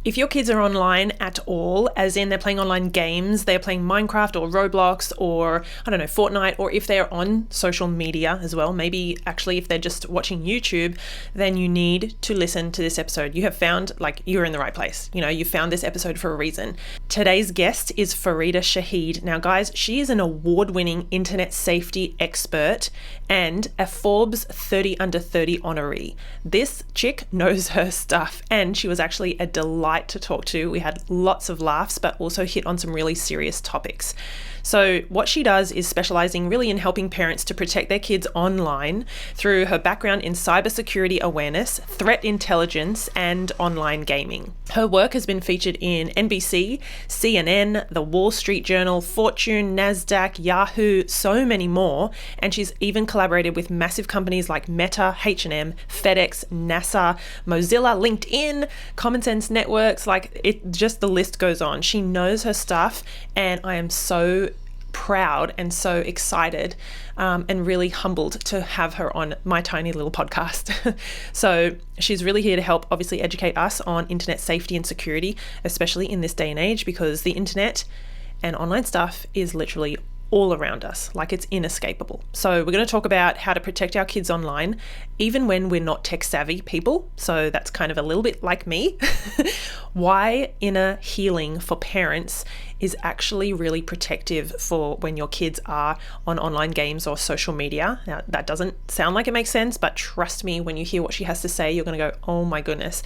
If your kids are online at all, as in they're playing online games, they're playing Minecraft or Roblox or, I don't know, Fortnite, or if they're on social media as well, maybe actually if they're just watching YouTube, then you need to listen to this episode. You have found, like, you're in the right place. You know, you found this episode for a reason. Today's guest is Fareedah Shaheed. Now, guys, she is an award-winning internet safety expert and a Forbes 30 under 30 honoree. This chick knows her stuff, and she was actually a delight to talk to. We had lots of laughs, but also hit on some really serious topics. So what she does is specializing really in helping parents to protect their kids online through her background in cybersecurity awareness, threat intelligence, and online gaming. Her work has been featured in NBC, CNN, The Wall Street Journal, Fortune, NASDAQ, Yahoo, so many more. And she's even collaborated with massive companies like Meta, H&M, FedEx, NASA, Mozilla, LinkedIn, Common Sense Networks, like it just the list goes on. She knows her stuff, and I am so proud and so excited and really humbled to have her on my tiny little podcast. So she's really here to help obviously educate us on internet safety and security, especially in this day and age, because the internet and online stuff is literally all around us, like it's inescapable. So we're going to talk about how to protect our kids online, even when we're not tech savvy people. So that's kind of a little bit like me. Why inner healing for parents is actually really protective for when your kids are on online games or social media. Now, that doesn't sound like it makes sense, but trust me, when you hear what she has to say, you're going to go, oh my goodness,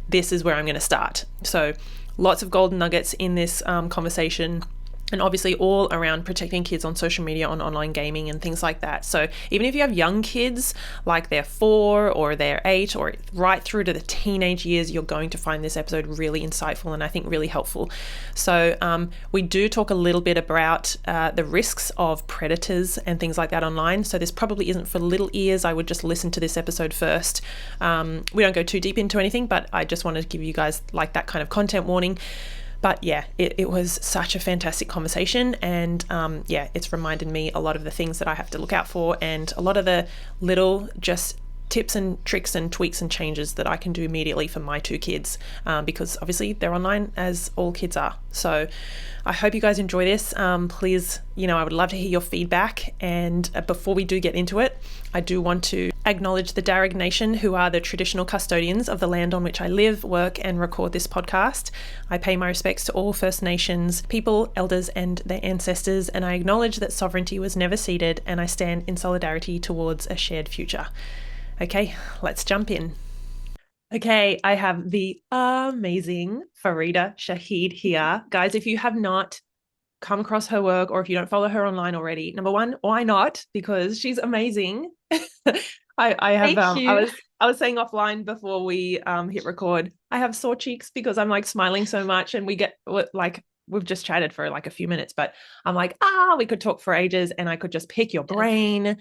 this is where I'm going to start. So lots of golden nuggets in this conversation. And obviously all around protecting kids on social media, on online gaming and things like that. So even if you have young kids, like they're 4 or they're 8 or right through to the teenage years, you're going to find this episode really insightful and I think really helpful. So we do talk a little bit about the risks of predators and things like that online. So this probably isn't for little ears. I would just listen to this episode first. We don't go too deep into anything, but I just wanted to give you guys like that kind of content warning. But yeah, it was such a fantastic conversation, and it's reminded me a lot of the things that I have to look out for and a lot of the little just tips and tricks and tweaks and changes that I can do immediately for my 2 kids because obviously they're online as all kids are. So I hope you guys enjoy this. Please, I would love to hear your feedback. And before we do get into it, I do want to acknowledge the Darug Nation, who are the traditional custodians of the land on which I live, work, and record this podcast. I pay my respects to all First Nations people, elders, and their ancestors, and I acknowledge that sovereignty was never ceded, and I stand in solidarity towards a shared future. Okay, let's jump in. Okay, I have the amazing Fareedah Shaheed here. Guys, if you have not come across her work or if you don't follow her online already, number one, why not? Because she's amazing. I have Thank you. I was saying offline before we hit record, I have sore cheeks because I'm like smiling so much and we get like we've just chatted for like a few minutes, but I'm like, we could talk for ages and I could just pick your brain.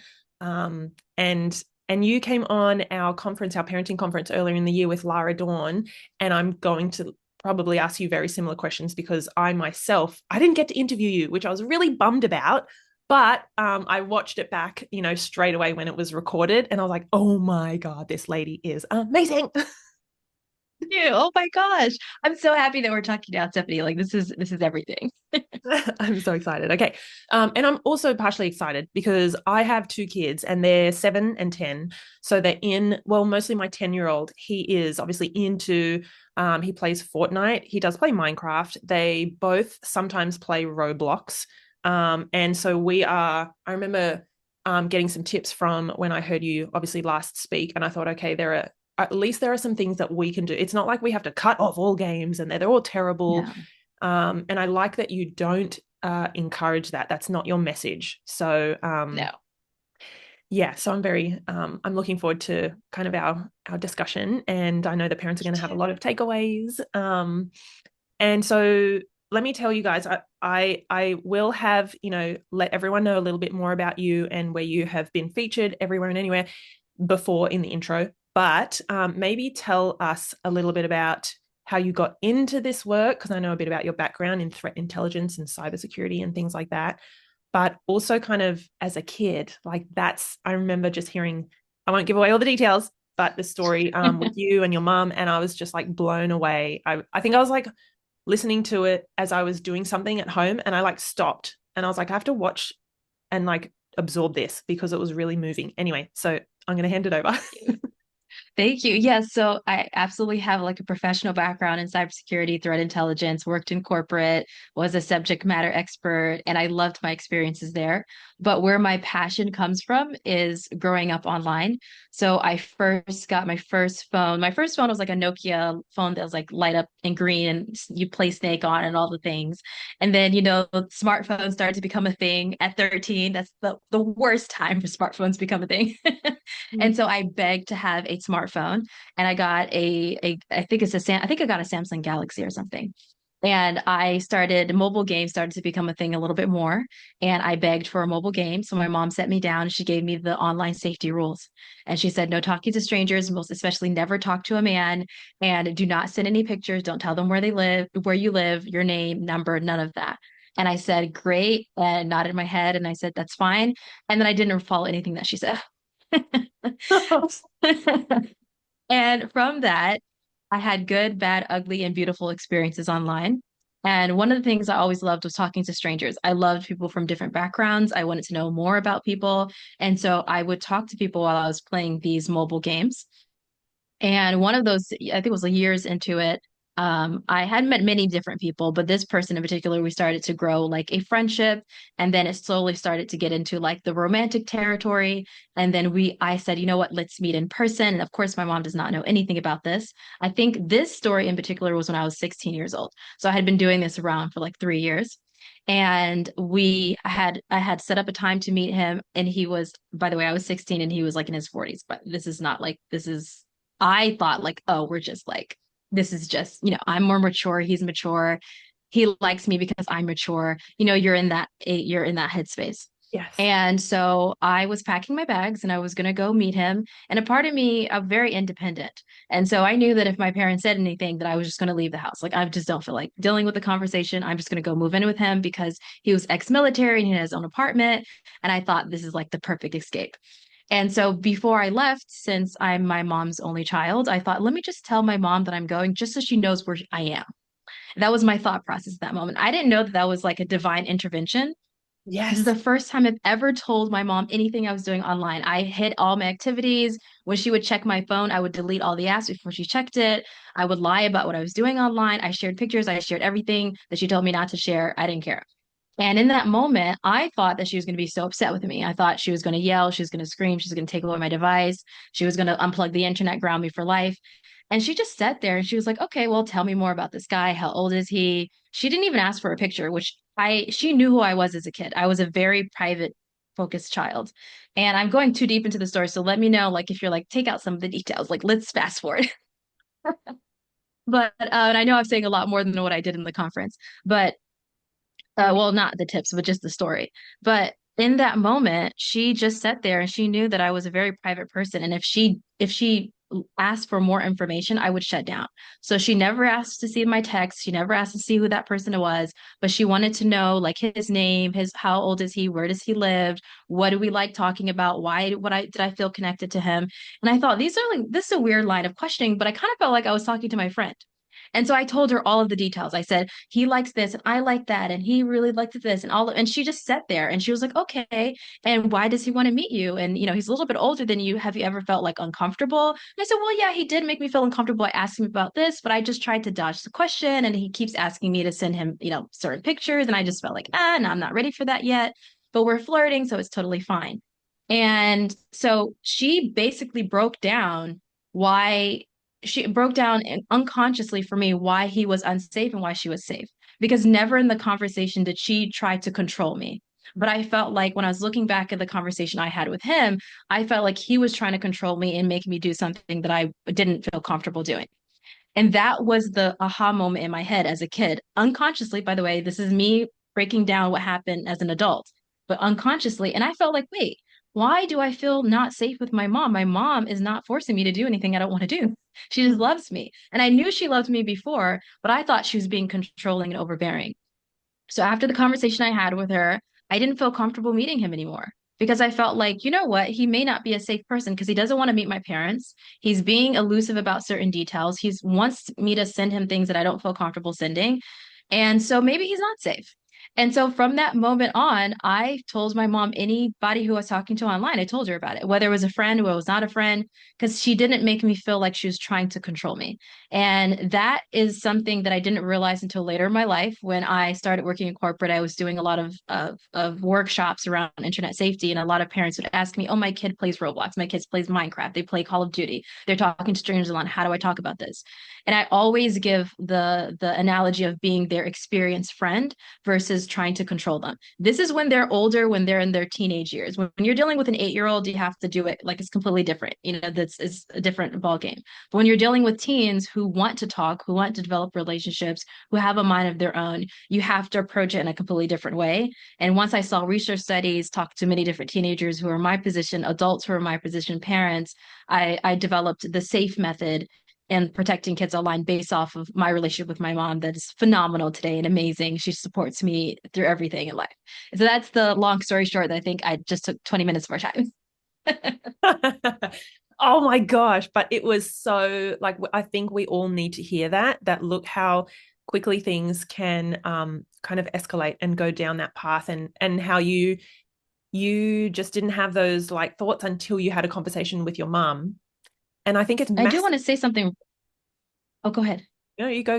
And you came on our conference, our parenting conference earlier in the year with Lara Dawn, and I'm going to probably ask you very similar questions because I didn't get to interview you, which I was really bummed about, but I watched it back, straight away when it was recorded, and I was like, oh my God, this lady is amazing. You. Oh my gosh. I'm so happy that we're talking now, Stephanie. Like this is everything. I'm so excited. Okay. And I'm also partially excited because I have 2 kids and they're 7 and 10. So they're mostly my 10-year-old. He is obviously into, he plays Fortnite. He does play Minecraft. They both sometimes play Roblox. And so I remember getting some tips from when I heard you obviously last speak. And I thought, okay, at least there are some things that we can do. It's not like we have to cut off all games and they're all terrible. No. And I like that you don't encourage that. That's not your message. So No. so I'm looking forward to kind of our discussion, and I know the parents are going to have a lot of takeaways. And so let me tell you guys, I will have, let everyone know a little bit more about you and where you have been featured everywhere and anywhere before in the intro, but maybe tell us a little bit about how you got into this work, because I know a bit about your background in threat intelligence and cybersecurity and things like that, but also kind of as a kid, like I remember just hearing, I won't give away all the details, but the story with you and your mum, and I was just like blown away. I think I was like listening to it as I was doing something at home, and I like stopped and I was like, I have to watch and like absorb this because it was really moving. Anyway, so I'm going to hand it over. Thank you. Yes, so I absolutely have like a professional background in cybersecurity, threat intelligence, worked in corporate, was a subject matter expert, and I loved my experiences there. But where my passion comes from is growing up online. So I first got my first phone. My first phone was like a Nokia phone that was like light up in green and you play Snake on and all the things. And then, smartphones started to become a thing at 13. That's the worst time for smartphones to become a thing. And so I begged to have a smartphone and I got I think I think I got a Samsung Galaxy or something. And mobile games started to become a thing a little bit more. And I begged for a mobile game. So my mom set me down and she gave me the online safety rules. And she said, no talking to strangers, most especially never talk to a man, and do not send any pictures. Don't tell them where you live, your name, number, none of that. And I said, great, and nodded my head. And I said, that's fine. And then I didn't follow anything that she said. And from that, I had good, bad, ugly, and beautiful experiences online. And one of the things I always loved was talking to strangers. I loved people from different backgrounds. I wanted to know more about people. And so I would talk to people while I was playing these mobile games. And one of those, I think it was years into it, I had met many different people, but this person in particular, we started to grow like a friendship. And then it slowly started to get into like the romantic territory. And then I said, you know what, let's meet in person. And of course, my mom does not know anything about this. I think this story in particular was when I was 16 years old. So I had been doing this around for like 3 years. And I had set up a time to meet him. And he was, by the way, I was 16 and he was like in his 40s, but this is not like, this is I thought like, oh, we're just like, this is just, I'm more mature, he's mature. He likes me because I'm mature. You're in that headspace. Yes. And so I was packing my bags and I was going to go meet him. And a part of me, I'm very independent. And so I knew that if my parents said anything, that I was just going to leave the house. Like, I just don't feel like dealing with the conversation. I'm just going to go move in with him because he was ex-military and he had his own apartment. And I thought this is like the perfect escape. And so before I left, since I'm my mom's only child, I thought, let me just tell my mom that I'm going just so she knows where I am. That was my thought process at that moment. I didn't know that that was like a divine intervention. This is Yes. the first time I've ever told my mom anything I was doing online. I hid all my activities. When she would check my phone, I would delete all the apps before she checked it. I would lie about what I was doing online. I shared pictures. I shared everything that she told me not to share. I didn't care. And in that moment, I thought that she was going to be so upset with me. I thought she was going to yell, she was going to scream, she was going to take away my device, she was going to unplug the internet, ground me for life. And she just sat there and she was like, okay, well, tell me more about this guy. How old is he? She didn't even ask for a picture, she knew who I was as a kid. I was a very private, focused child. And I'm going too deep into the story. So let me know, like, if you're like, take out some of the details, like, let's fast forward. But, and I know I'm saying a lot more than what I did in the conference, but well, not the tips, but just the story. But in that moment, she just sat there and she knew that I was a very private person. And if she asked for more information, I would shut down. So she never asked to see my text. She never asked to see who that person was, but she wanted to know like his name, his how old is he, where does he live, what do we like talking about, why what I did I feel connected to him. And I thought this is a weird line of questioning, but I kind of felt like I was talking to my friend. And so I told her all of the details. I said, he likes this and I like that. And he really liked this and she just sat there and she was like, okay. And why does he want to meet you? And, he's a little bit older than you. Have you ever felt like uncomfortable? And I said, well, yeah, he did make me feel uncomfortable. I asked him about this, but I just tried to dodge the question. And he keeps asking me to send him, certain pictures. And I just felt like, no, I'm not ready for that yet. But we're flirting. So it's totally fine. And so she basically broke down why she broke down unconsciously for me why he was unsafe and why she was safe. Because never in the conversation did she try to control me. But I felt like when I was looking back at the conversation I had with him, I felt like he was trying to control me and make me do something that I didn't feel comfortable doing. And that was the aha moment in my head as a kid. Unconsciously, by the way, this is me breaking down what happened as an adult, but unconsciously. And I felt like, wait, why do I feel not safe with my mom? My mom is not forcing me to do anything I don't want to do. She just loves me. And I knew she loved me before, but I thought she was being controlling and overbearing. So after the conversation I had with her, I didn't feel comfortable meeting him anymore. because I felt like, you know what, he may not be a safe person because he doesn't want to meet my parents. He's being elusive about certain details. He wants me to send him things that I don't feel comfortable sending. And so maybe he's not safe. And so from that moment on, I told my mom anybody who I was talking to online, I told her about it, whether it was a friend or it was not a friend, because she didn't make me feel like she was trying to control me. And that is something that I didn't realize until later in my life. When I started working in corporate, I was doing a lot of workshops around internet safety, and a lot of parents would ask me, "Oh, my kid plays Roblox, my kids plays Minecraft, they play Call of Duty, they're talking to strangers online. How do I talk about this?" And I always give the analogy of being their experienced friend versus trying to control them. This is when they're older, when they're in their teenage years. When you're dealing with an 8-year-old, you have to do it like it's completely different. You know, that's it's a different ball game. But when you're dealing with teens who want to talk, who want to develop relationships, who have a mind of their own, you have to approach it in a completely different way. And once I saw research studies, talked to many different teenagers who are in my position, adults who are in my position, parents, I developed the SAFE method and protecting kids online based off of my relationship with my mom that is phenomenal today and amazing. She supports me through everything in life. So that's the long story short that I think I just took 20 minutes of our time. Oh my gosh, but it was so like I think we all need to hear that look how quickly things can kind of escalate and go down that path, and how you just didn't have those like thoughts until you had a conversation with your mom. And I think it's I do massive. want to say something. Oh, go ahead. No, you go.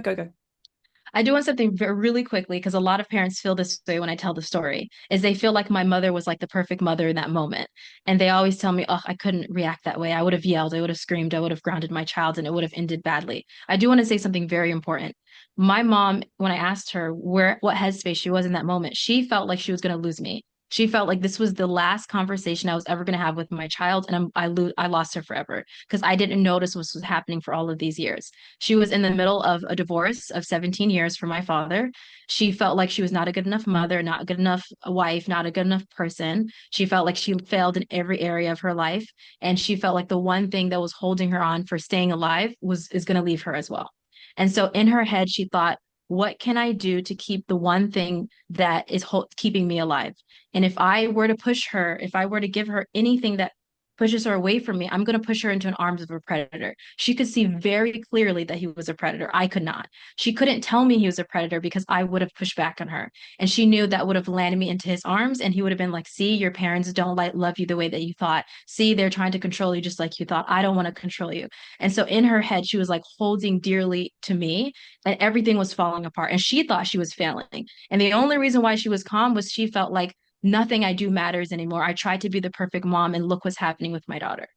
I do want something really quickly because a lot of parents feel this way when I tell the story, is they feel like my mother was like the perfect mother in that moment. And they always tell me, oh, I couldn't react that way. I would have yelled, I would have screamed, I would have grounded my child, and it would have ended badly. I do want to say something very important. My mom, when I asked her what headspace she was in that moment, she felt like she was going to lose me. She felt like this was the last conversation I was ever going to have with my child, and I lost her forever because I didn't notice what was happening for all of these years. She was in the middle of a divorce of 17 years from my father. She felt like she was not a good enough mother, not a good enough wife, not a good enough person. She felt like she failed in every area of her life. And she felt like the one thing that was holding her on for staying alive is going to leave her as well. And so in her head, she thought, what can I do to keep the one thing that is keeping me alive? And if I were to push her, if I were to give her anything that pushes her away from me, I'm going to push her into an arms of a predator. She could see very clearly that he was a predator. I could not. She couldn't tell me he was a predator because I would have pushed back on her. And she knew that would have landed me into his arms, and he would have been like, see, your parents don't like love you the way that you thought. See, they're trying to control you just like you thought. I don't want to control you. And so in her head, she was like holding dearly to me, and everything was falling apart. And she thought she was failing. And the only reason why she was calm was she felt like nothing I do matters anymore. I tried to be the perfect mom, and look what's happening with my daughter.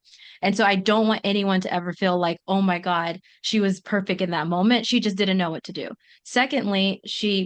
And so I don't want anyone to ever feel like, oh my God, she was perfect in that moment. She just didn't know what to do. Secondly,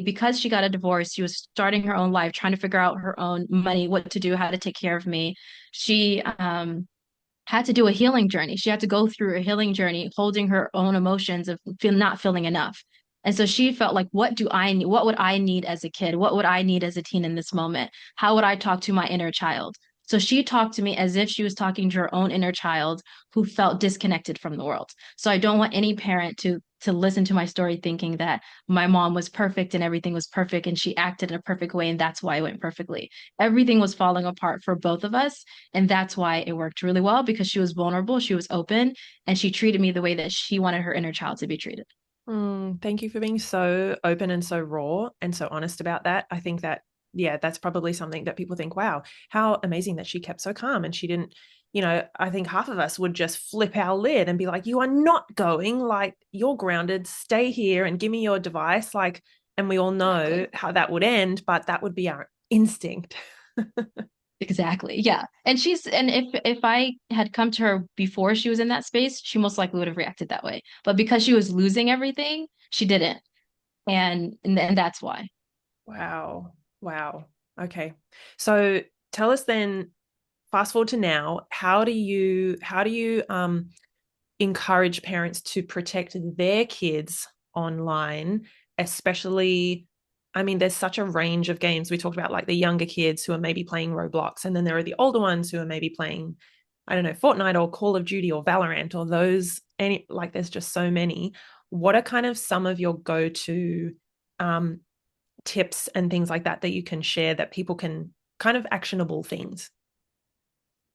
because she got a divorce, she was starting her own life, trying to figure out her own money, what to do, how to take care of me. She had to do a healing journey. She had to go through a healing journey, holding her own emotions of not feeling enough. And so she felt like, what do I need? What would I need as a kid? What would I need as a teen in this moment? How would I talk to my inner child? So she talked to me as if she was talking to her own inner child who felt disconnected from the world. So I don't want any parent to listen to my story thinking that my mom was perfect and everything was perfect and she acted in a perfect way and that's why it went perfectly. Everything was falling apart for both of us, and that's why it worked really well because she was vulnerable, she was open, and she treated me the way that she wanted her inner child to be treated. Thank you for being so open and so raw and so honest about that. I think that, yeah, that's probably something that people think, wow, how amazing that she kept so calm and she didn't, I think half of us would just flip our lid and be like, you are not going, like, you're grounded, stay here and give me your device. Like, and we all know Exactly. how that would end, but that would be our instinct. Exactly. Yeah. And if I had come to her before she was in that space, she most likely would have reacted that way. But because she was losing everything, she didn't. And that's why. Wow. Wow. Okay. So tell us then, fast forward to now, how do you encourage parents to protect their kids online, especially, I mean, there's such a range of games. We talked about like the younger kids who are maybe playing Roblox, and then there are the older ones who are maybe playing, I don't know, Fortnite or Call of Duty or Valorant or those, any, like there's just so many. What are kind of some of your go-to um, tips and things like that that you can share that people can kind of actionable things?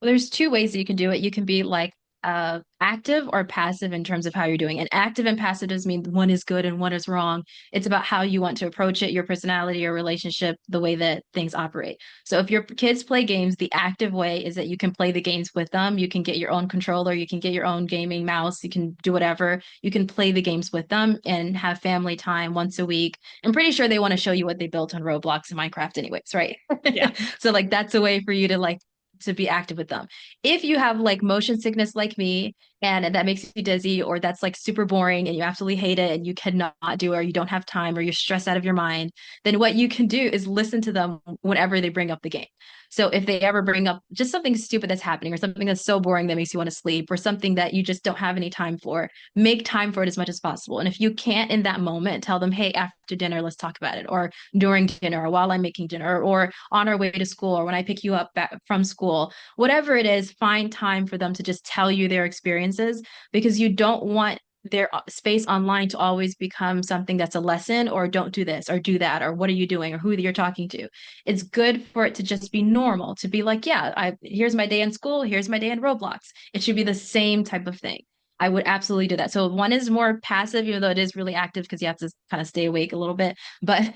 Well, there's two ways that you can do it. You can be like active or passive in terms of how you're doing. And active and passive doesn't mean one is good and one is wrong. It's about how you want to approach it, your personality, your relationship, the way that things operate. So if your kids play games, the active way is that you can play the games with them. You can get your own controller, you can get your own gaming mouse, you can do whatever. You can play the games with them and have family time once a week. I'm pretty sure they want to show you what they built on Roblox and Minecraft anyways, right? Yeah. So like that's a way for you to like to be active with them. If you have like motion sickness like me and that makes you dizzy or that's like super boring and you absolutely hate it and you cannot do it or you don't have time or you're stressed out of your mind, then what you can do is listen to them whenever they bring up the game. So if they ever bring up just something stupid that's happening or something that's so boring that makes you want to sleep or something that you just don't have any time for, make time for it as much as possible. And if you can't in that moment, tell them, hey, after dinner, let's talk about it, or during dinner, or while I'm making dinner, or on our way to school, or when I pick you up back from school, whatever it is, find time for them to just tell you their experiences because you don't want their space online to always become something that's a lesson or don't do this or do that or what are you doing or who you're talking to. It's good for it to just be normal, to be like, yeah, I here's my day in school, here's my day in Roblox. It should be the same type of thing. I would absolutely do that. So one is more passive, even though it is really active because you have to kind of stay awake a little bit. But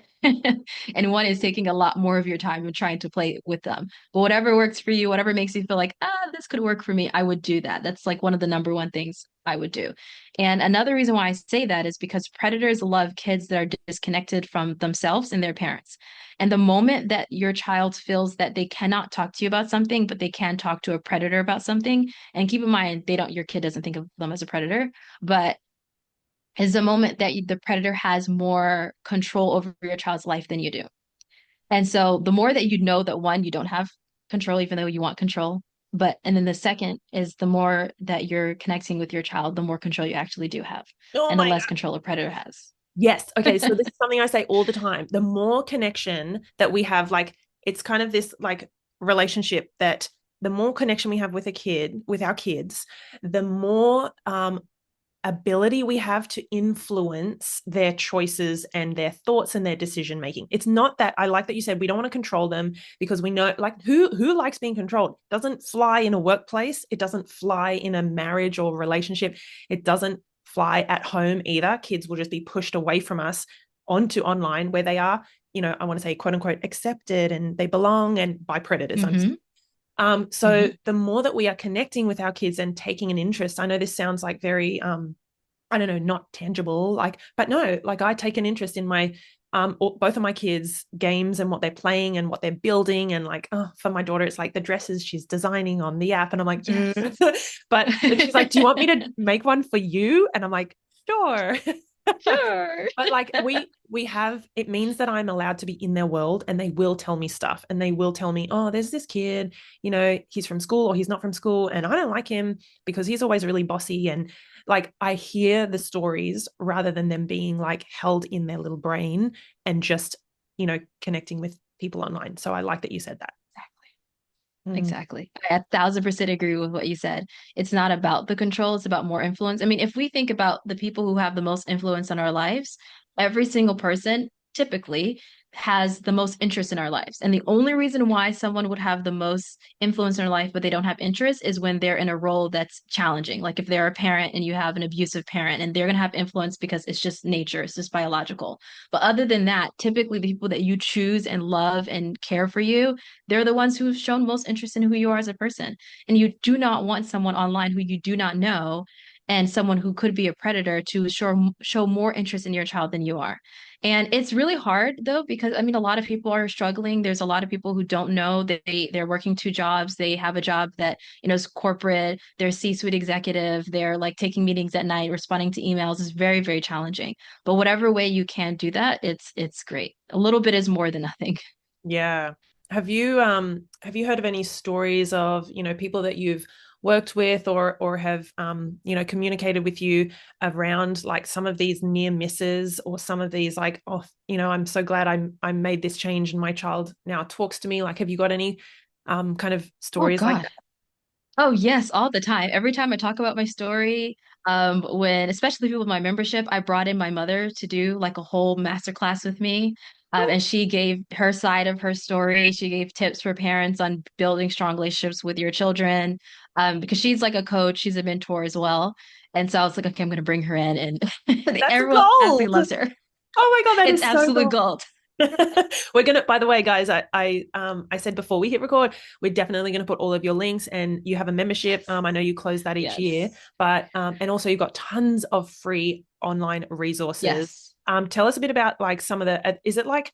and one is taking a lot more of your time and trying to play with them. But whatever works for you, whatever makes you feel like, this could work for me, I would do that. That's like one of the number one things I would do. And another reason why I say that is because predators love kids that are disconnected from themselves and their parents. And the moment that your child feels that they cannot talk to you about something, but they can talk to a predator about something, and keep in mind, your kid doesn't think of them as a predator, but is the moment that the predator has more control over your child's life than you do. And so the more that you know that one, you don't have control, even though you want control. And then the second is the more that you're connecting with your child, the more control you actually do have, Oh and the my less God. control a predator has. Yes. Okay. So this is something I say all the time. The more connection that we have, like it's kind of this like relationship that the more connection we have with a kid, with our kids, the more ability we have to influence their choices and their thoughts and their decision making. It's not that I like that you said we don't want to control them because we know like who likes being controlled. It doesn't fly in a workplace, it doesn't fly in a marriage or relationship, it doesn't fly at home either. Kids will just be pushed away from us onto online where they are, I want to say quote unquote accepted and they belong and by predators. Mm-hmm. So the more that we are connecting with our kids and taking an interest, I know this sounds like very, I don't know, not tangible, like, but no, like I take an interest in my, both of my kids' games and what they're playing and what they're building. And like, oh, for my daughter, it's like the dresses she's designing on the app. And I'm like, Yes. but she's like, do you want me to make one for you? And I'm like, sure. Sure. But like we have, it means that I'm allowed to be in their world and they will tell me stuff and they will tell me, oh, there's this kid, he's from school or he's not from school and I don't like him because he's always really bossy. And like I hear the stories rather than them being like held in their little brain and just, connecting with people online. So I like that you said that. Mm. Exactly. I 1,000% agree with what you said. It's not about the control, it's about more influence. I mean, if we think about the people who have the most influence on our lives, every single person typically has the most interest in our lives. And the only reason why someone would have the most influence in their life, but they don't have interest, is when they're in a role that's challenging. Like if they're a parent and you have an abusive parent, and they're going to have influence because it's just nature, it's just biological. But other than that, typically the people that you choose and love and care for you, they're the ones who've shown most interest in who you are as a person. And you do not want someone online who you do not know and someone who could be a predator to show more interest in your child than you are. And it's really hard though, because I mean, a lot of people are struggling. There's a lot of people who don't know that they're working two jobs. They have a job that, is corporate, they're C-suite executive, they're like taking meetings at night, responding to emails is very, very challenging. But whatever way you can do that, it's great. A little bit is more than nothing. Yeah. Have you heard of any stories of, people that you've worked with or have communicated with you around like some of these near misses or some of these like, oh, I'm so glad I made this change and my child now talks to me. Like, have you got any kind of Oh stories like God. that? Oh yes, all the time. Every time I talk about my story, when especially people with my membership, I brought in my mother to do like a whole master class with me. And she gave her side of her story. She gave tips for parents on building strong relationships with your children, because she's like a coach, she's a mentor as well. And so I was like, okay, I'm going to bring her in, and That's everyone gold. absolutely loves her. Oh my God, that It's is so absolute gold. gold. We're gonna, by the way, guys, I said before we hit record, we're definitely gonna put all of your links, and you have a membership. Yes. I know you close that each year, Yes. but and also you've got tons of free online resources. Yes. Tell us a bit about like some of the, is it like,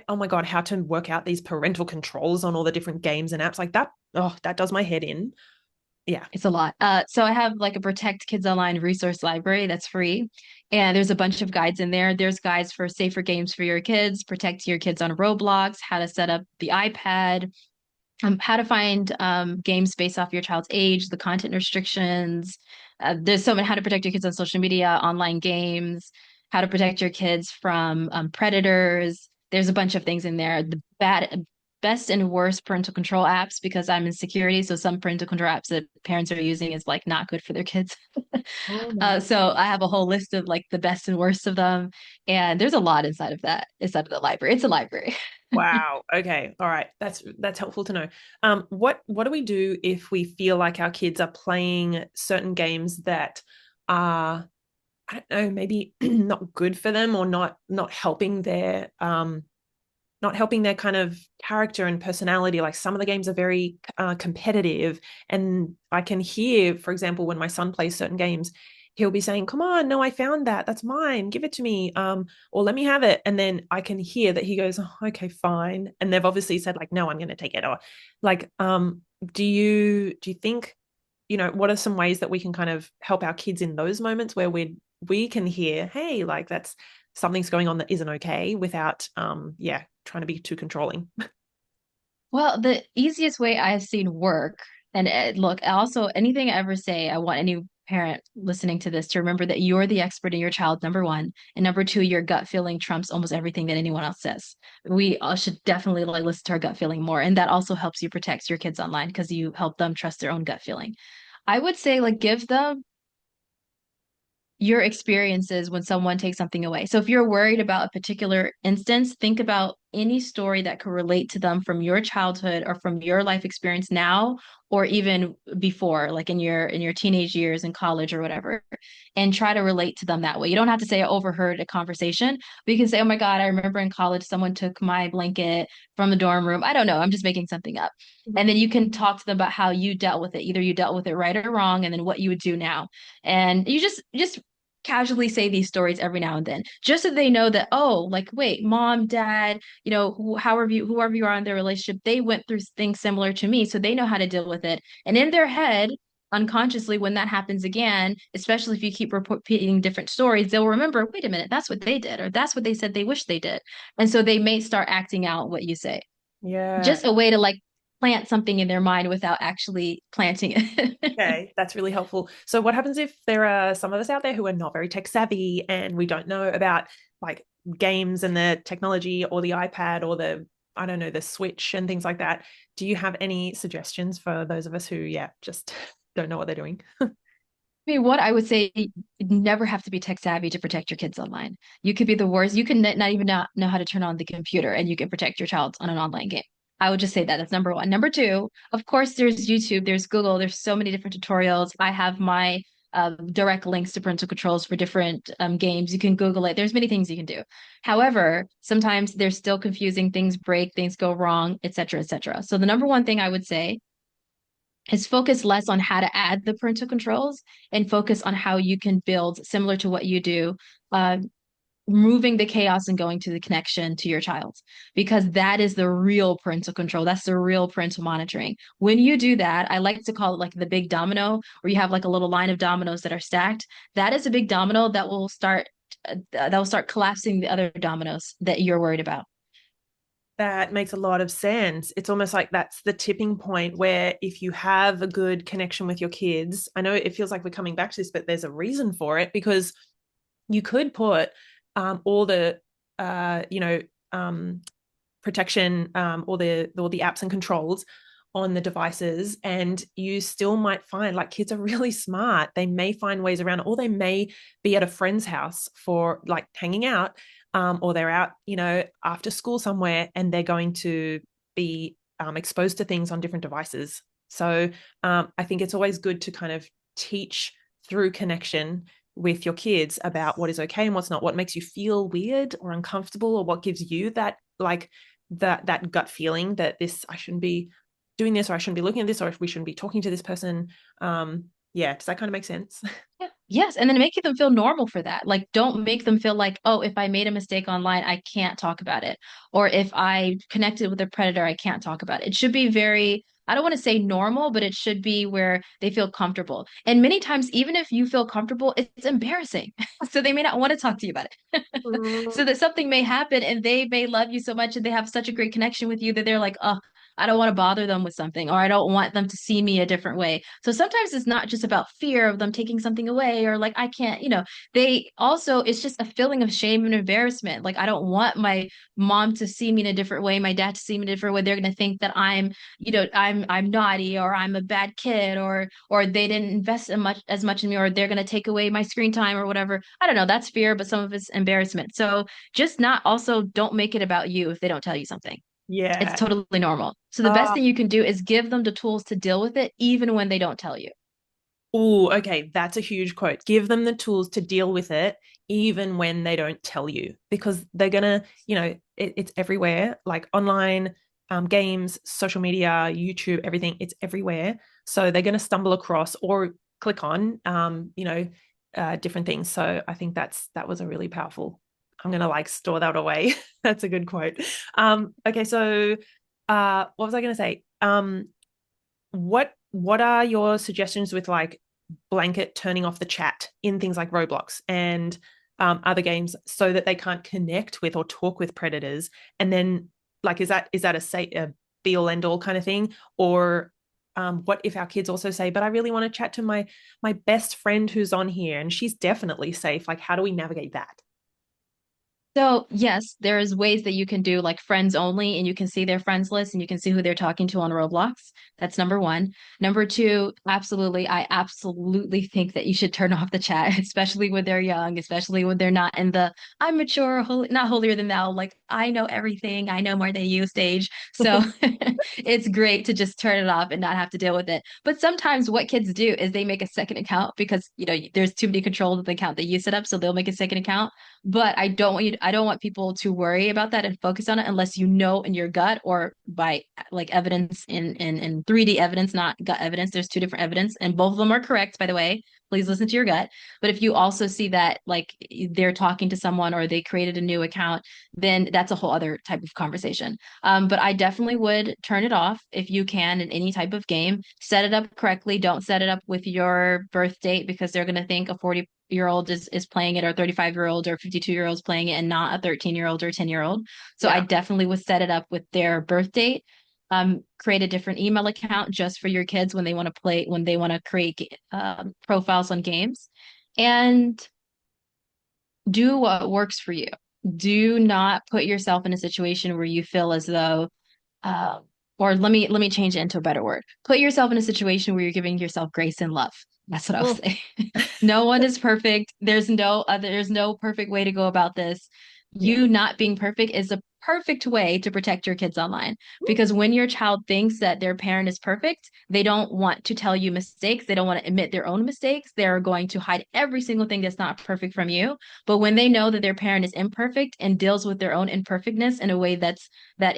oh my God, how to work out these parental controls on all the different games and apps like that? Oh, that does my head in. Yeah. It's a lot. So I have like a Protect Kids Online resource library that's free. And there's a bunch of guides in there. There's guides for safer games for your kids, protect your kids on Roblox, how to set up the iPad, how to find games based off your child's age, the content restrictions. There's so many, how to protect your kids on social media, online games, how to protect your kids from predators. There's a bunch of things in there. Best and worst parental control apps, because I'm in security. So some parental control apps that parents are using is like not good for their kids. Oh my. So I have a whole list of like the best and worst of them. And there's a lot inside of that, inside of the library. It's a library. Wow. Okay. All right. That's helpful to know. What do we do if we feel like our kids are playing certain games that are, I don't know, maybe not good for them, or not helping their not helping their kind of character and personality. Like some of the games are very competitive, and I can hear, for example, when my son plays certain games, he'll be saying, "Come on, no, I found that. That's mine. Give it to me. Or let me have it." And then I can hear that he goes, "Oh, okay, fine." And they've obviously said like, "No, I'm going to take it." Or like, do you think, what are some ways that we can kind of help our kids in those moments where we can hear, hey, like that's something's going on that isn't okay, without yeah, trying to be too controlling. Well, the easiest way I've seen work, and look, also anything I ever say, I want any parent listening to this to remember that you're the expert in your child, number one. And number two, your gut feeling trumps almost everything that anyone else says. We all should definitely like listen to our gut feeling more. And that also helps you protect your kids online because you help them trust their own gut feeling. I would say like give them your experiences when someone takes something away. So if you're worried about a particular instance, think about any story that could relate to them from your childhood or from your life experience now or even before, like in your teenage years in college or whatever, and try to relate to them that way. You don't have to say I overheard a conversation, but you can say, "Oh my God, I remember in college someone took my blanket from the dorm room." I don't know, I'm just making something up. And then you can talk to them about how you dealt with it. Either you dealt with it right or wrong, and then what you would do now. And you just casually say these stories every now and then, just so they know that, oh, like, wait, mom, dad, whoever you are in their relationship, they went through things similar to me. So they know how to deal with it. And in their head, unconsciously, when that happens again, especially if you keep repeating different stories, they'll remember, wait a minute, that's what they did, or that's what they said they wish they did. And so they may start acting out what you say. Yeah. Just a way to like plant something in their mind without actually planting it. Okay, that's really helpful. So what happens if there are some of us out there who are not very tech savvy, and we don't know about like games and the technology, or the iPad, or the, I don't know, the Switch and things like that? Do you have any suggestions for those of us who, yeah, just don't know what they're doing? I mean, what I would say, you never have to be tech savvy to protect your kids online. You could be the worst. You can not even not know how to turn on the computer, and you can protect your child on an online game. I would just say that that's number one. Number two, of course, there's YouTube, there's Google, there's so many different tutorials. I have my direct links to parental controls for different games. You can Google it. There's many things you can do. However, sometimes they're still confusing. Things break, things go wrong, et cetera, et cetera. So the number one thing I would say is focus less on how to add the parental controls and focus on how you can build similar to what you do, uh, removing the chaos and going to the connection to your child, because that is the real parental control. That's the real parental monitoring. When you do that, I like to call it like the big domino, where you have like a little line of dominoes that are stacked. That is a big domino that will start collapsing the other dominoes that you're worried about. That makes a lot of sense. It's almost like that's the tipping point where if you have a good connection with your kids, I know it feels like we're coming back to this, but there's a reason for it, because you could put all the you know protection, all the apps and controls on the devices, and you still might find like kids are really smart. They may find ways around it, or they may be at a friend's house for like hanging out, or they're out, after school somewhere, and they're going to be exposed to things on different devices. So I think it's always good to kind of teach through connection with your kids about what is okay and what's not, what makes you feel weird or uncomfortable, or what gives you that like that gut feeling that this I shouldn't be doing this, or I shouldn't be looking at this, or if we shouldn't be talking to this person. Yeah, does that kind of make sense? Yeah. Yes, and then make them feel normal for that. Like, don't make them feel like, oh, if I made a mistake online, I can't talk about it. Or if I connected with a predator, I can't talk about it. It should be very, I don't want to say normal, but it should be where they feel comfortable. And many times, even if you feel comfortable, it's embarrassing. So they may not want to talk to you about it. So that something may happen and they may love you so much and they have such a great connection with you that they're like, oh, I don't want to bother them with something, or I don't want them to see me a different way. So sometimes it's not just about fear of them taking something away, or like, I can't, they also, it's just a feeling of shame and embarrassment. Like, I don't want my mom to see me in a different way, my dad to see me in a different way. They're going to think that I'm naughty, or I'm a bad kid, or they didn't invest as much in me, or they're going to take away my screen time or whatever. I don't know. That's fear, but some of it's embarrassment. So just not also don't make it about you if they don't tell you something. It's Yeah. totally normal. So the best Oh, thing you can do is give them the tools to deal with it, even when they don't tell you. oh, okay. That's a huge quote. Give them the tools to deal with it, even when they don't tell you, because they're gonna, it's everywhere, like online, games, social media, YouTube, everything. It's everywhere. So they're gonna stumble across or click on, different things. So I think that was a really powerful. I'm gonna like store that away. That's a good quote. Okay, so what was I gonna say? What are your suggestions with like blanket turning off the chat in things like Roblox and other games so that they can't connect with or talk with predators? And then like is that a be all end all kind of thing? Or what if our kids also say, but I really want to chat to my best friend who's on here and she's definitely safe. Like, how do we navigate that? So, yes, there's ways that you can do like friends only, and you can see their friends list and you can see who they're talking to on Roblox. That's number one. Number two, absolutely, I absolutely think that you should turn off the chat, especially when they're young, especially when they're not in the I'm mature, not holier than thou, like I know everything, I know more than you stage. So it's great to just turn it off and not have to deal with it. But sometimes what kids do is they make a second account because, there's too many controls of the account that you set up. So they'll make a second account, but I don't want people to worry about that and focus on it unless you know in your gut or by like evidence in 3D evidence, not gut evidence. There's two different evidence and both of them are correct, by the way. Please listen to your gut. But if you also see that like they're talking to someone or they created a new account, then that's a whole other type of conversation. But I definitely would turn it off if you can in any type of game. Set it up correctly. Don't set it up with your birth date because they're going to think a 40-year-old is playing it, or 35-year-old or 52-year-olds playing it, and not a 13-year-old or 10-year-old. So I Yeah. definitely would set it up with their birth date. Create a different email account just for your kids when they want to play, when they want to create profiles on games, and do what works for you. Do not put yourself in a situation where you feel as though uh, or let me change it into a better word. Put yourself in a situation where you're giving yourself grace and love. That's what I would Oh, say. No one is perfect. There's no perfect way to go about this. yeah. You not being perfect is a perfect way to protect your kids online, because when your child thinks that their parent is perfect, they don't want to tell you mistakes. They don't want to admit their own mistakes. They're going to hide every single thing that's not perfect from you. But when they know that their parent is imperfect and deals with their own imperfectness in a way that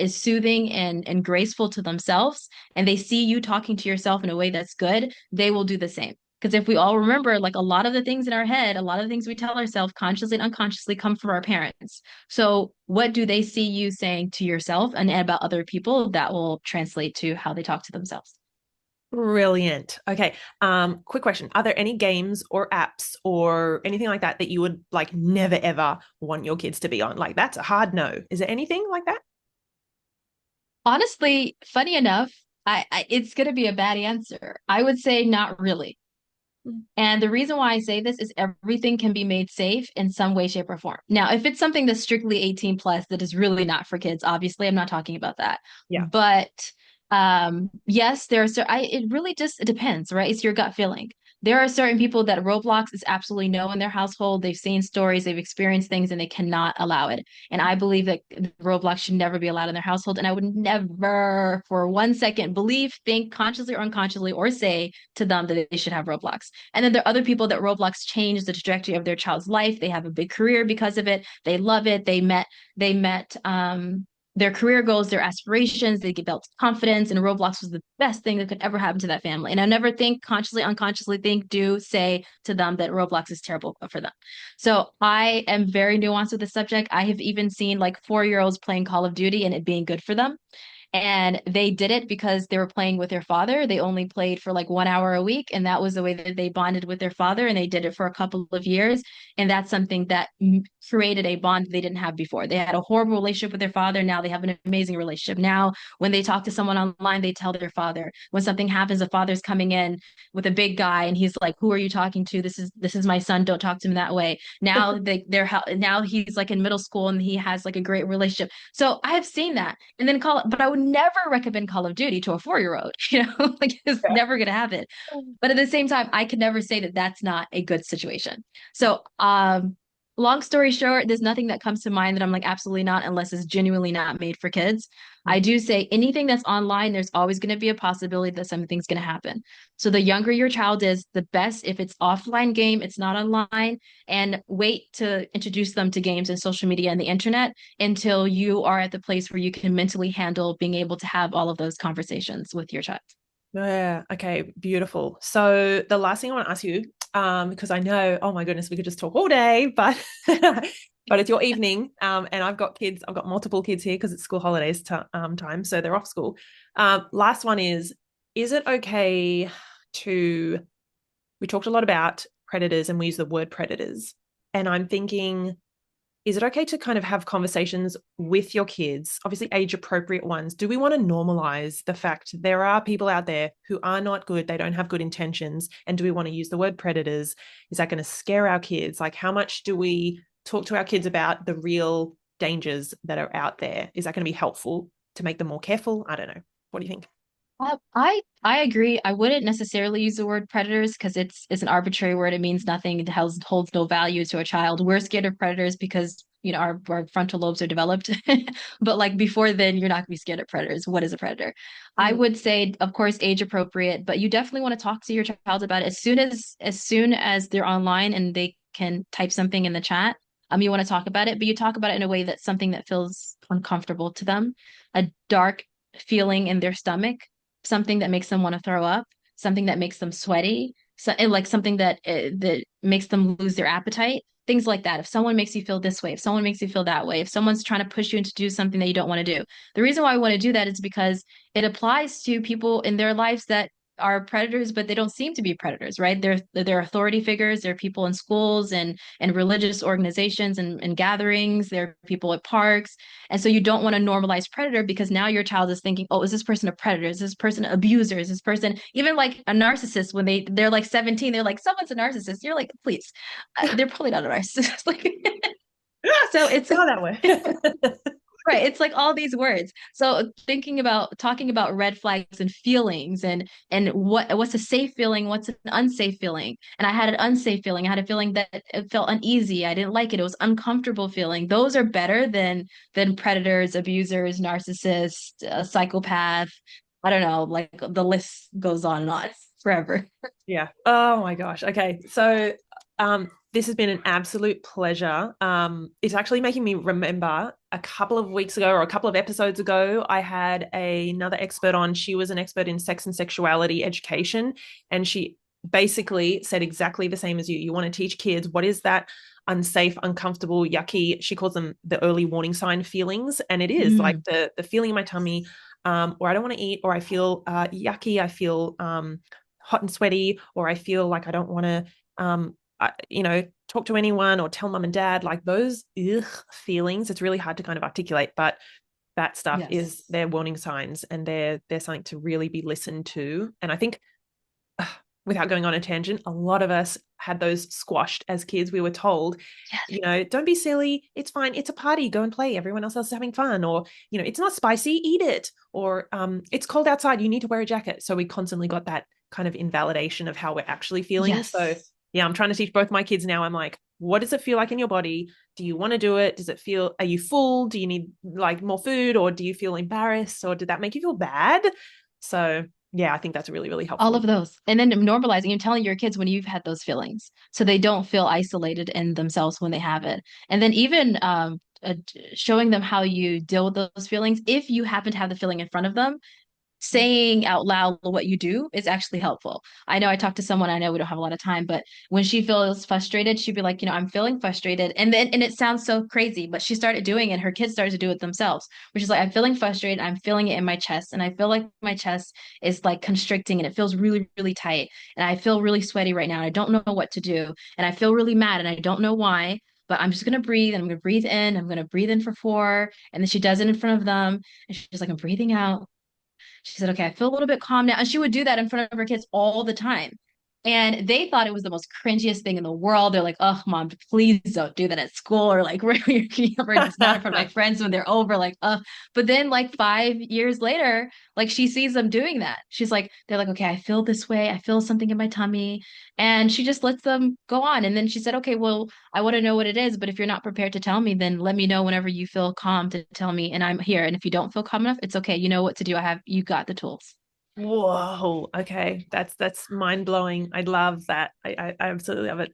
is soothing and graceful to themselves, and they see you talking to yourself in a way that's good, they will do the same. Because if we all remember, like a lot of the things in our head, a lot of the things we tell ourselves consciously and unconsciously come from our parents. So what do they see you saying to yourself and about other people that will translate to how they talk to themselves? Brilliant. Okay. Quick question. Are there any games or apps or anything like that that you would like never ever want your kids to be on? Like that's a hard no. Is there anything like that? Honestly, funny enough, it's going to be a bad answer. I would say not really. And the reason why I say this is everything can be made safe in some way, shape, or form. Now, if it's something that's strictly 18 plus that is really not for kids, obviously, I'm not talking about that. Yeah. But yes, it really just it depends, right? It's your gut feeling. There are certain people that Roblox is absolutely no in their household. They've seen stories, they've experienced things, and they cannot allow it. And I believe that Roblox should never be allowed in their household. And I would never, for 1 second, believe, think consciously or unconsciously, or say to them that they should have Roblox. And then there are other people that Roblox changed the trajectory of their child's life. They have a big career because of it. They love it. They met their career goals, their aspirations, they developed confidence, and Roblox was the best thing that could ever happen to that family. And I never think, consciously, unconsciously think, do say to them that Roblox is terrible for them. So I am very nuanced with the subject. I have even seen like 4-year-olds playing Call of Duty and it being good for them. And they did it because they were playing with their father. They only played for like 1 hour a week. And that was the way that they bonded with their father. And they did it for a couple of years. And that's something that created a bond they didn't have before. They had a horrible relationship with their father. Now they have an amazing relationship. Now, when they talk to someone online, they tell their father. When something happens, the father's coming in with a big guy and he's like, "Who are you talking to? This is my son. Don't talk to him that way." Now he's like in middle school and he has like a great relationship. So I have seen that. And then but I would never recommend Call of Duty to a 4-year-old, like it's never going to happen. But at the same time, I could never say that that's not a good situation. So, long story short, there's nothing that comes to mind that I'm like, absolutely not, unless it's genuinely not made for kids. I do say anything that's online, there's always going to be a possibility that something's going to happen. So the younger your child is, the best if it's offline game, it's not online, and wait to introduce them to games and social media and the internet until you are at the place where you can mentally handle being able to have all of those conversations with your child. Yeah. Okay. Beautiful. So the last thing I want to ask you, because I know, oh my goodness, we could just talk all day, but but it's your evening, and I've got kids. I've got multiple kids here because it's school holidays time, so they're off school. Last one is it okay to? We talked a lot about predators, and we use the word predators, and I'm thinking, is it okay to kind of have conversations with your kids, obviously age appropriate ones? Do we want to normalize the fact there are people out there who are not good, they don't have good intentions, and do we want to use the word predators? Is that going to scare our kids? Like, how much do we talk to our kids about the real dangers that are out there? Is that going to be helpful to make them more careful? I don't know. What do you think? I agree. I wouldn't necessarily use the word predators because it's an arbitrary word. It means nothing. It holds no value to a child. We're scared of predators because our frontal lobes are developed. But like before then, you're not gonna be scared of predators. What is a predator? I would say, of course, age appropriate, but you definitely want to talk to your child about it as soon as they're online and they can type something in the chat. You want to talk about it, but you talk about it in a way that's something that feels uncomfortable to them, a dark feeling in their stomach, something that makes them want to throw up, something that makes them sweaty, so and like something that makes them lose their appetite, things like that. If someone makes you feel this way, if someone makes you feel that way, if someone's trying to push you into do something that you don't want to do, the reason why I want to do that is because it applies to people in their lives that are predators, but they don't seem to be predators, right? They're authority figures. They're people in schools and religious organizations and gatherings. They're people at parks. And so you don't want to normalize predator because now your child is thinking, oh, is this person a predator? Is this person an abuser? Is this person even like a narcissist when they're like 17, they're like, someone's a narcissist. You're like, please, they're probably not a narcissist. Like, so it's How that work? right. It's like all these words. So thinking about talking about red flags and feelings and what's a safe feeling, what's an unsafe feeling. And I had an unsafe feeling. I had a feeling that it felt uneasy. I didn't like it. It was uncomfortable feeling. Those are better than predators, abusers, narcissists, psychopath. I don't know, like the list goes on and on forever. Yeah. Oh my gosh. Okay. So this has been an absolute pleasure. It's actually making me remember a couple of weeks ago or a couple of episodes ago, I had another expert on. She was an expert in sex and sexuality education, and she basically said exactly the same as you. You want to teach kids what is that unsafe, uncomfortable, yucky. She calls them the early warning sign feelings. And it is like the feeling in my tummy, or I don't want to eat, or I feel yucky, I feel hot and sweaty, or I feel like I don't want to talk to anyone or tell mum and dad, like those feelings. It's really hard to kind of articulate, but that stuff is their warning signs, and they're something to really be listened to. And I think without going on a tangent, a lot of us had those squashed as kids. We were told, don't be silly. It's fine. It's a party. Go and play. Everyone else is having fun. Or, it's not spicy. Eat it. Or it's cold outside. You need to wear a jacket. So we constantly got that kind of invalidation of how we're actually feeling. Yes. So yeah, I'm trying to teach both my kids now. I'm like, what does it feel like in your body? Do you want to do it? Does it feel, are you full? Do you need like more food, or do you feel embarrassed, or did that make you feel bad? So yeah, I think that's really, really All helpful. of those. And then normalizing and telling your kids when you've had those feelings so they don't feel isolated in themselves when they have it. And then even showing them how you deal with those feelings. If you happen to have the feeling in front of them, saying out loud what you do is actually helpful. I know I talked to someone, I know we don't have a lot of time, but when she feels frustrated, she'd be like, I'm feeling frustrated. And it sounds so crazy, but she started doing it. Her kids started to do it themselves, which is like, I'm feeling frustrated. I'm feeling it in my chest. And I feel like my chest is like constricting and it feels really, really tight. And I feel really sweaty right now. And I don't know what to do. And I feel really mad and I don't know why. But I'm just gonna breathe and I'm gonna breathe in. I'm gonna breathe in for 4. And then she does it in front of them. And she's like, I'm breathing out. She said, okay, I feel a little bit calm now. And she would do that in front of her kids all the time. And they thought it was the most cringiest thing in the world. They're like, oh, mom, please don't do that at school or like where you're it's not in front of my friends when they're over. Like, but then like 5 years later, like she sees them doing that. She's like, they're like, okay, I feel this way. I feel something in my tummy. And she just lets them go on. And then she said, okay, well, I want to know what it is, but if you're not prepared to tell me, then let me know whenever you feel calm to tell me, and I'm here. And if you don't feel calm enough, it's okay. You know what to do. You got the tools. Whoa. Okay. That's mind blowing. I love that. I absolutely love it.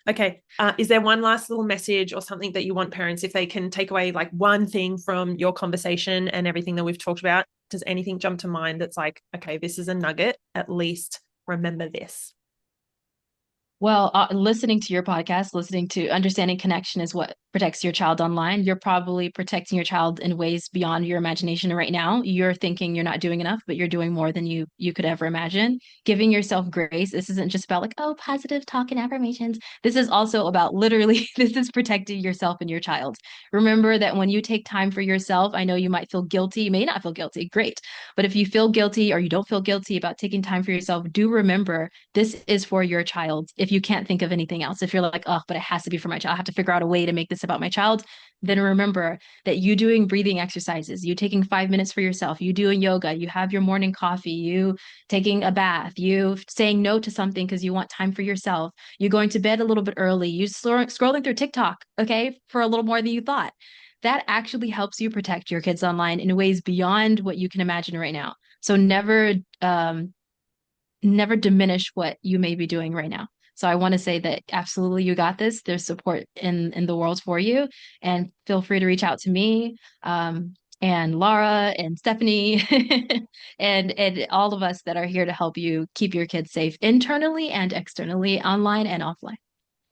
Okay. Is there one last little message or something that you want parents, if they can take away like one thing from your conversation and everything that we've talked about? Does anything jump to mind that's like, okay, this is a nugget, at least remember this? Well, listening to your podcast, listening to understanding connection is what protects your child online. You're probably protecting your child in ways beyond your imagination right now. You're thinking you're not doing enough, but you're doing more than you could ever imagine. Giving yourself grace. This isn't just about like, oh, positive talk and affirmations. This is also about literally, this is protecting yourself and your child. Remember that when you take time for yourself, I know you might feel guilty. You may not feel guilty. Great. But if you feel guilty or you don't feel guilty about taking time for yourself, do remember this is for your child. If you can't think of anything else, if you're like, oh, but it has to be for my child, I have to figure out a way to make this about my child, then remember that you doing breathing exercises, you taking 5 minutes for yourself, you doing yoga, you have your morning coffee, you taking a bath, you saying no to something because you want time for yourself, you going to bed a little bit early, you scrolling through TikTok, okay, for a little more than you thought. That actually helps you protect your kids online in ways beyond what you can imagine right now. So never diminish what you may be doing right now. So I want to say that absolutely you got this. There's support in the world for you, and feel free to reach out to me, and Laura and Stephanie and all of us that are here to help you keep your kids safe internally and externally, online and offline.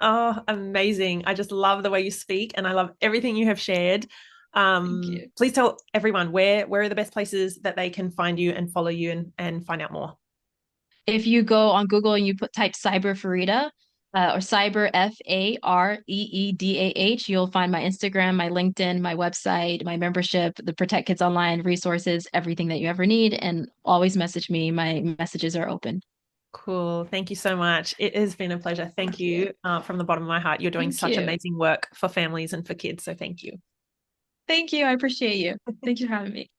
Oh, amazing. I just love the way you speak and I love everything you have shared. Thank you. Please tell everyone where are the best places that they can find you and follow you and find out more. If you go on Google and you type cyber Fareedah, or cyber Fareedah, you'll find my Instagram, my LinkedIn, my website, my membership, the Protect Kids Online resources, everything that you ever need. And always message me. My messages are open. Cool. Thank you so much. It has been a pleasure. Thank you from the bottom of my heart. You're doing Thank such you. amazing work for families and for kids. So thank you. Thank you. I appreciate you. Thank you for having me.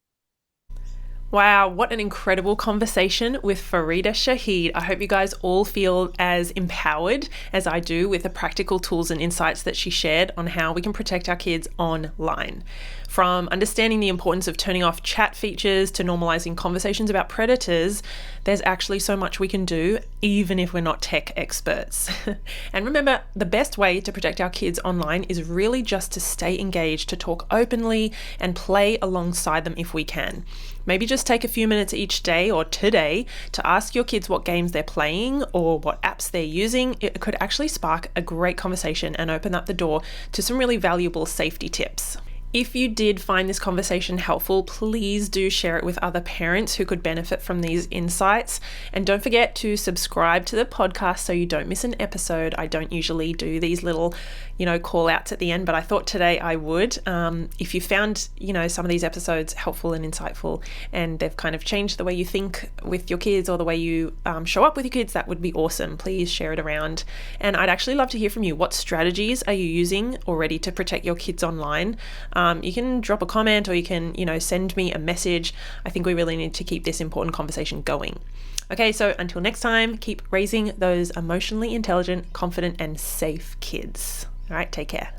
Wow, what an incredible conversation with Fareedah Shaheed. I hope you guys all feel as empowered as I do with the practical tools and insights that she shared on how we can protect our kids online. From understanding the importance of turning off chat features to normalizing conversations about predators, there's actually so much we can do, even if we're not tech experts. And remember, the best way to protect our kids online is really just to stay engaged, to talk openly and play alongside them if we can. Maybe just take a few minutes each day or today to ask your kids what games they're playing or what apps they're using. It could actually spark a great conversation and open up the door to some really valuable safety tips. If you did find this conversation helpful, please do share it with other parents who could benefit from these insights. And don't forget to subscribe to the podcast so you don't miss an episode. I don't usually do these little, call outs at the end, but I thought today I would. If you found, some of these episodes helpful and insightful and they've kind of changed the way you think with your kids or the way you show up with your kids, that would be awesome. Please share it around. And I'd actually love to hear from you. What strategies are you using already to protect your kids online? you can drop a comment, or you can, send me a message. I think we really need to keep this important conversation going. Okay, so until next time, keep raising those emotionally intelligent, confident, and safe kids. All right, take care.